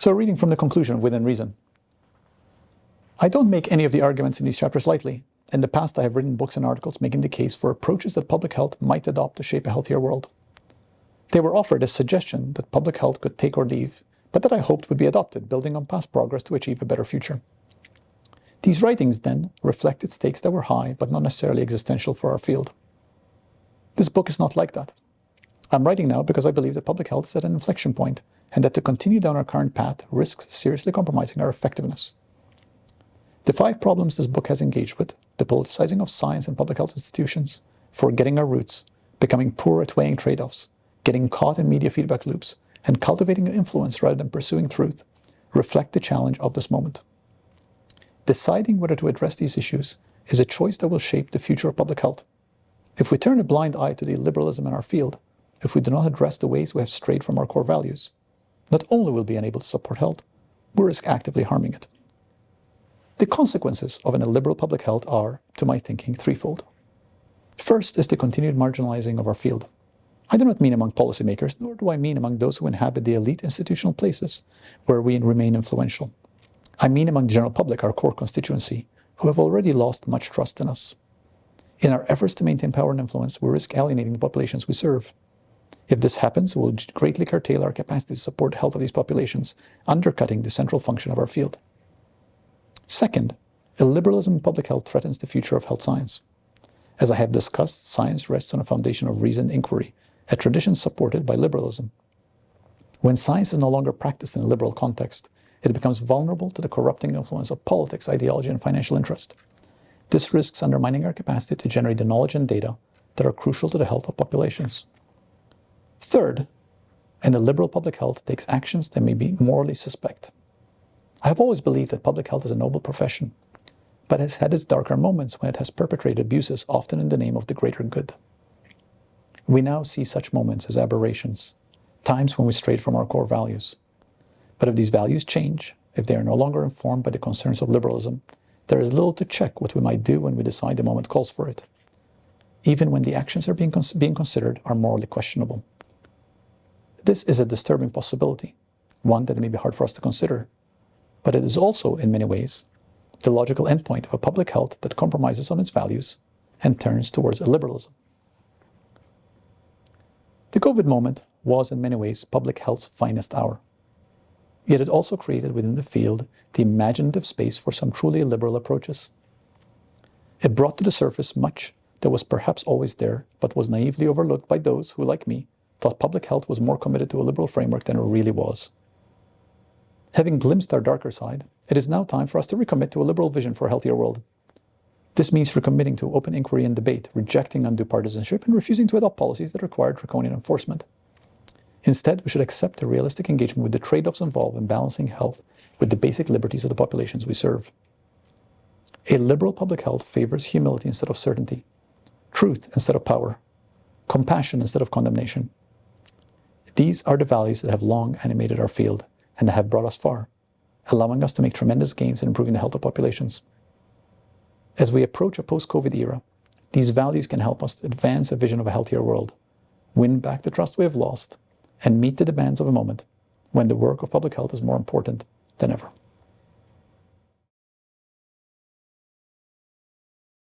So reading from the conclusion of Within Reason. I don't make any of the arguments in these chapters lightly. In the past, I have written books and articles making the case for approaches that public health might adopt to shape a healthier world. They were offered as suggestion that public health could take or leave, but that I hoped would be adopted, building on past progress to achieve a better future. These writings, then, reflected stakes that were high, but not necessarily existential for our field. This book is not like that. I'm writing now because I believe that public health is at an inflection point, and that to continue down our current path risks seriously compromising our effectiveness. The 5 problems this book has engaged with, the politicizing of science and public health institutions, forgetting our roots, becoming poor at weighing trade-offs, getting caught in media feedback loops, and cultivating influence rather than pursuing truth, reflect the challenge of this moment. Deciding whether to address these issues is a choice that will shape the future of public health. If we turn a blind eye to the liberalism in our field, if we do not address the ways we have strayed from our core values, not only will we be unable to support health, we risk actively harming it. The consequences of an illiberal public health are, to my thinking, threefold. First is the continued marginalizing of our field. I do not mean among policymakers, nor do I mean among those who inhabit the elite institutional places where we remain influential. I mean among the general public, our core constituency, who have already lost much trust in us. In our efforts to maintain power and influence, we risk alienating the populations we serve. If this happens, we will greatly curtail our capacity to support the health of these populations, undercutting the central function of our field. Second, illiberalism in public health threatens the future of health science. As I have discussed, science rests on a foundation of reasoned inquiry, a tradition supported by liberalism. When science is no longer practiced in a liberal context, it becomes vulnerable to the corrupting influence of politics, ideology, and financial interest. This risks undermining our capacity to generate the knowledge and data that are crucial to the health of populations. Third, an illiberal public health takes actions that may be morally suspect. I have always believed that public health is a noble profession, but has had its darker moments when it has perpetrated abuses, often in the name of the greater good. We now see such moments as aberrations, times when we strayed from our core values. But if these values change, if they are no longer informed by the concerns of liberalism, there is little to check what we might do when we decide the moment calls for it, even when the actions are being considered are morally questionable. This is a disturbing possibility, one that may be hard for us to consider, but it is also, in many ways, the logical endpoint of a public health that compromises on its values and turns towards illiberalism. The COVID moment was, in many ways, public health's finest hour. Yet it also created within the field the imaginative space for some truly illiberal approaches. It brought to the surface much that was perhaps always there, but was naively overlooked by those who, like me, thought public health was more committed to a liberal framework than it really was. Having glimpsed our darker side, it is now time for us to recommit to a liberal vision for a healthier world. This means recommitting to open inquiry and debate, rejecting undue partisanship, and refusing to adopt policies that require draconian enforcement. Instead, we should accept a realistic engagement with the trade-offs involved in balancing health with the basic liberties of the populations we serve. A liberal public health favors humility instead of certainty, truth instead of power, compassion instead of condemnation. These are the values that have long animated our field and that have brought us far, allowing us to make tremendous gains in improving the health of populations. As we approach a post-COVID era, these values can help us advance a vision of a healthier world, win back the trust we have lost, and meet the demands of a moment when the work of public health is more important than ever.